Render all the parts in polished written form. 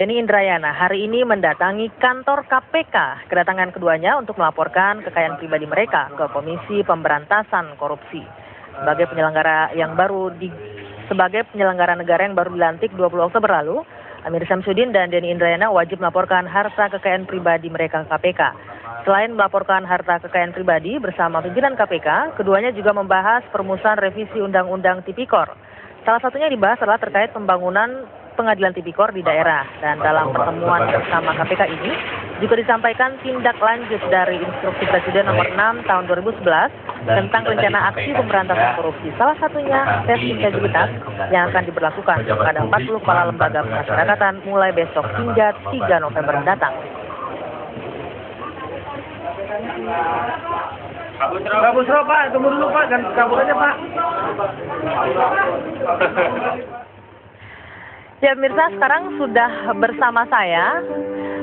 Denny Indrayana hari ini mendatangi kantor KPK. Kedatangan keduanya untuk melaporkan kekayaan pribadi mereka ke Komisi Pemberantasan Korupsi. Sebagai penyelenggara negara yang baru dilantik 20 Oktober lalu, Amir Syamsuddin dan Denny Indrayana wajib melaporkan harta kekayaan pribadi mereka ke KPK. Selain melaporkan harta kekayaan pribadi bersama pimpinan KPK, keduanya juga membahas perumusan revisi Undang-Undang Tipikor. Salah satunya dibahas adalah terkait pembangunan pengadilan tipikor di daerah, dan dalam pertemuan bersama KPK ini juga disampaikan tindak lanjut dari Instruksi Presiden nomor 6 tahun 2011 tentang rencana aksi pemberantasan korupsi. Salah satunya tes integritas yang akan diberlakukan kepada 40 kepala lembaga pemasyarakatan mulai besok hingga 3 November mendatang. Pak Busro, Pak, tunggu dulu Pak, kan kabur aja Pak. Ya Mirsa, sekarang sudah bersama saya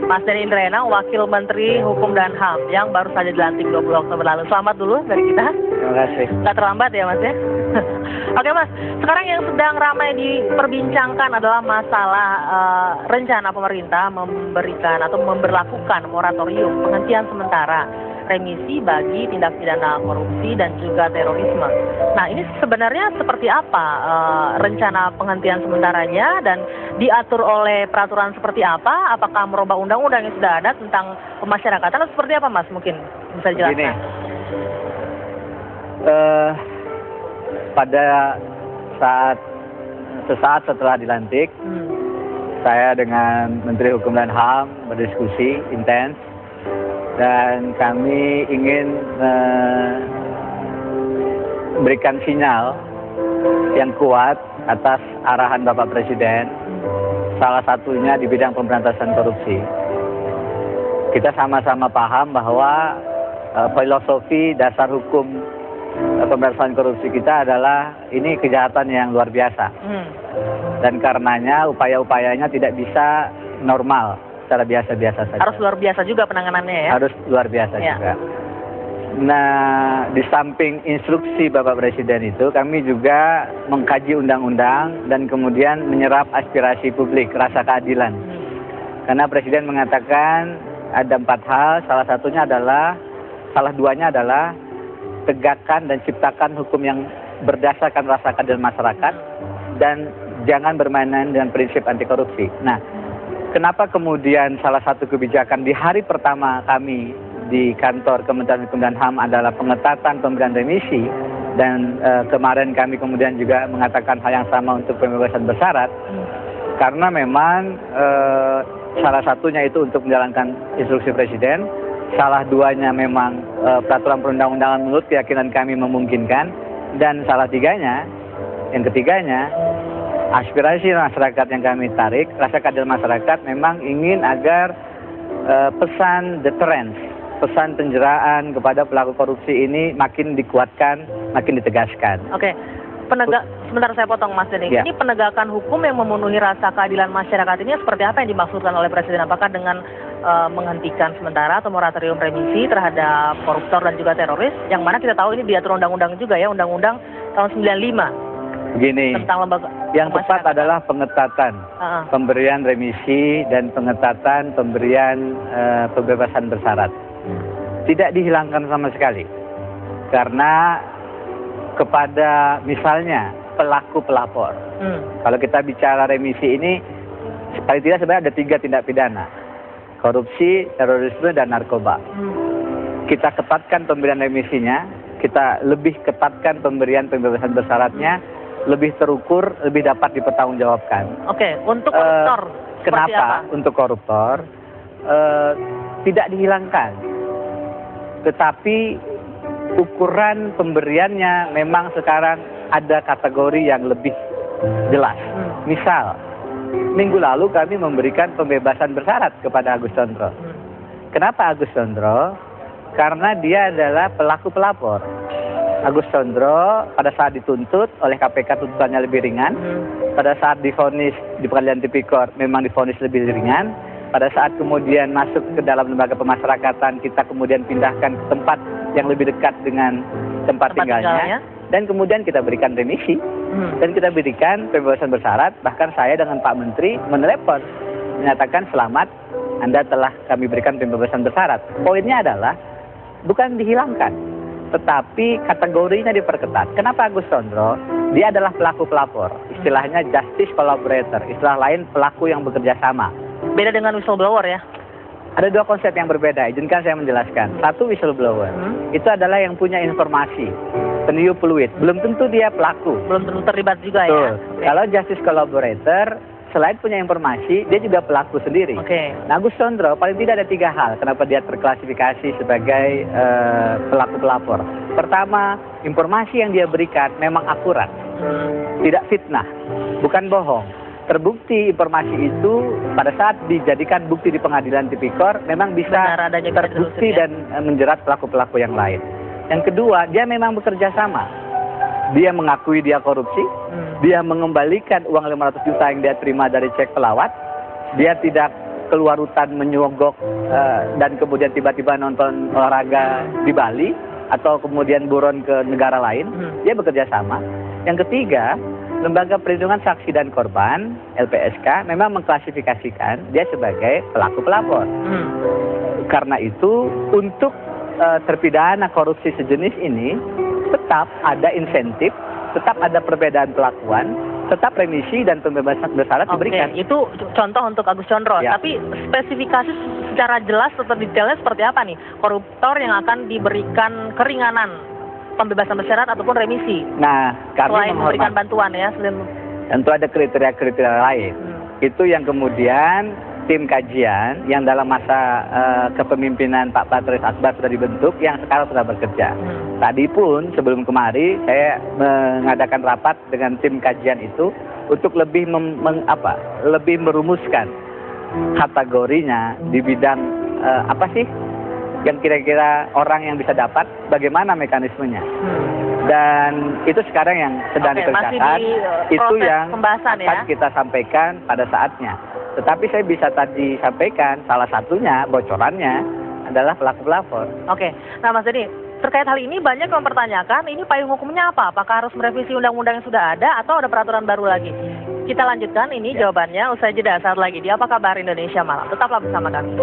Mas Denny Indrayana, Wakil Menteri Hukum dan HAM yang baru saja dilantik 20 Oktober lalu. Selamat dulu dari kita. Terima kasih. Nggak terlambat ya Mas ya. Oke Mas, sekarang yang sedang ramai diperbincangkan adalah masalah rencana pemerintah memberikan atau memberlakukan moratorium penghentian sementara remisi bagi tindak pidana korupsi dan juga terorisme. Nah, ini sebenarnya seperti apa rencana penghentian sementaranya dan diatur oleh peraturan seperti apa? Apakah merubah undang-undang yang sudah ada tentang pemasyarakatan atau seperti apa, Mas? Mungkin bisa dijelaskan. Pada sesaat setelah dilantik, saya dengan Menteri Hukum dan HAM berdiskusi intens. Dan kami ingin memberikan sinyal yang kuat atas arahan Bapak Presiden, salah satunya di bidang pemberantasan korupsi. Kita sama-sama paham bahwa filosofi dasar hukum pemberantasan korupsi kita adalah ini kejahatan yang luar biasa. Dan karenanya upaya-upayanya tidak bisa normal. Secara biasa-biasa saja. Harus luar biasa juga penanganannya ya? Harus luar biasa juga. Nah, di samping instruksi Bapak Presiden itu, kami juga mengkaji undang-undang dan kemudian menyerap aspirasi publik, rasa keadilan. Karena Presiden mengatakan ada 4 hal, salah duanya adalah tegakkan dan ciptakan hukum yang berdasarkan rasa keadilan masyarakat dan jangan bermain dengan prinsip anti korupsi. Nah, kenapa kemudian salah satu kebijakan di hari pertama kami di kantor Kementerian Hukum dan HAM adalah pengetatan pemberian remisi dan kemarin kami kemudian juga mengatakan hal yang sama untuk pembebasan bersyarat karena memang salah satunya itu untuk menjalankan instruksi Presiden, salah duanya memang peraturan perundang-undangan menurut keyakinan kami memungkinkan, dan yang ketiganya aspirasi masyarakat yang kami tarik, rasa keadilan masyarakat memang ingin agar pesan deterrence, pesan penjeraan kepada pelaku korupsi ini makin dikuatkan, makin ditegaskan. Oke, sebentar saya potong Mas Denny. Ya. Ini penegakan hukum yang memenuhi rasa keadilan masyarakat ini seperti apa yang dimaksudkan oleh Presiden? Apakah dengan menghentikan sementara atau moratorium remisi terhadap koruptor dan juga teroris, yang mana kita tahu ini diatur undang-undang juga ya, Undang-Undang tahun 95. Begini, tentang lembaga yang tepat adalah pengetatan pemberian remisi dan pengetatan pemberian pembebasan bersyarat. Tidak dihilangkan sama sekali. Karena kepada misalnya pelaku pelapor. Kalau kita bicara remisi ini, paling tidak sebenarnya ada 3 tindak pidana. Korupsi, terorisme, dan narkoba. Kita ketatkan pemberian remisinya, kita lebih ketatkan pemberian pembebasan bersyaratnya, lebih terukur, lebih dapat dipertanggungjawabkan. Oke, untuk koruptor. Kenapa? Untuk koruptor tidak dihilangkan, tetapi ukuran pemberiannya memang sekarang ada kategori yang lebih jelas. Misal, minggu lalu kami memberikan pembebasan bersyarat kepada Agus Condro. Kenapa Agus Condro? Karena dia adalah pelaku pelapor. Agus Condro pada saat dituntut oleh KPK tuntutannya lebih ringan. Pada saat divonis di pengadilan tipikor memang divonis lebih ringan. Pada saat kemudian masuk ke dalam lembaga pemasyarakatan, kita kemudian pindahkan ke tempat yang lebih dekat dengan tempat tinggalnya. Dan kemudian kita berikan remisi. Dan kita berikan pembebasan bersyarat. Bahkan saya dengan Pak Menteri menelepon menyatakan selamat, Anda telah kami berikan pembebasan bersyarat. Poinnya adalah bukan dihilangkan, tetapi kategorinya diperketat. Kenapa Agus Sondro? Dia adalah pelaku pelapor, istilahnya justice collaborator, istilah lain pelaku yang bekerja sama. Beda dengan whistleblower ya? Ada dua konsep yang berbeda, izinkan saya menjelaskan. Satu, whistleblower, itu adalah yang punya informasi, peniup peluit. Belum tentu dia pelaku. Belum tentu terlibat juga Betul. ya? Okay. Kalau justice collaborator, selain punya informasi, dia juga pelaku sendiri. Oke. Nah, Agus Sondro paling tidak ada 3 hal kenapa dia terklasifikasi sebagai pelaku pelapor. Pertama, informasi yang dia berikan memang akurat, tidak fitnah, bukan bohong. Terbukti informasi itu pada saat dijadikan bukti di pengadilan tipikor memang bisa terbukti dan menjerat pelaku-pelaku yang lain. Yang kedua, dia memang bekerja sama. Dia mengakui dia korupsi, dia mengembalikan uang 500 juta yang dia terima dari cek pelawat, dia tidak keluar hutan menyogok dan kemudian tiba-tiba nonton olahraga di Bali atau kemudian buron ke negara lain. Dia bekerja sama. Yang ketiga, Lembaga Perlindungan Saksi dan Korban (LPSK) memang mengklasifikasikan dia sebagai pelaku pelapor. Karena itu untuk terpidana korupsi sejenis ini tetap ada insentif, tetap ada perbedaan perlakuan, tetap remisi dan pembebasan bersyarat diberikan. Itu contoh untuk Agus Sondro. Ya. Tapi spesifikasi secara jelas atau detailnya seperti apa nih? Koruptor yang akan diberikan keringanan pembebasan bersyarat ataupun remisi. Nah, kami selain memberikan bantuan ya, tentu ada kriteria-kriteria lain. Itu yang kemudian tim kajian yang dalam masa kepemimpinan Pak Patris Akbar sudah dibentuk, yang sekarang sudah bekerja. Tadi pun sebelum kemari saya mengadakan rapat dengan tim kajian itu untuk lebih lebih merumuskan kategorinya di bidang apa sih yang kira-kira orang yang bisa dapat, bagaimana mekanismenya. Dan itu sekarang yang sedang dikerjakan, itu yang akan kita sampaikan pada saatnya. Tetapi saya bisa tadi sampaikan, salah satunya bocorannya adalah pelaku pelapor. Oke, nah Mas Denny, terkait hal ini banyak yang mempertanyakan, ini payung hukumnya apa? Apakah harus merevisi undang-undang yang sudah ada atau ada peraturan baru lagi? Kita lanjutkan ini jawabannya usai jeda saat lagi di Apa Kabar Indonesia Malam. Tetaplah bersama kami.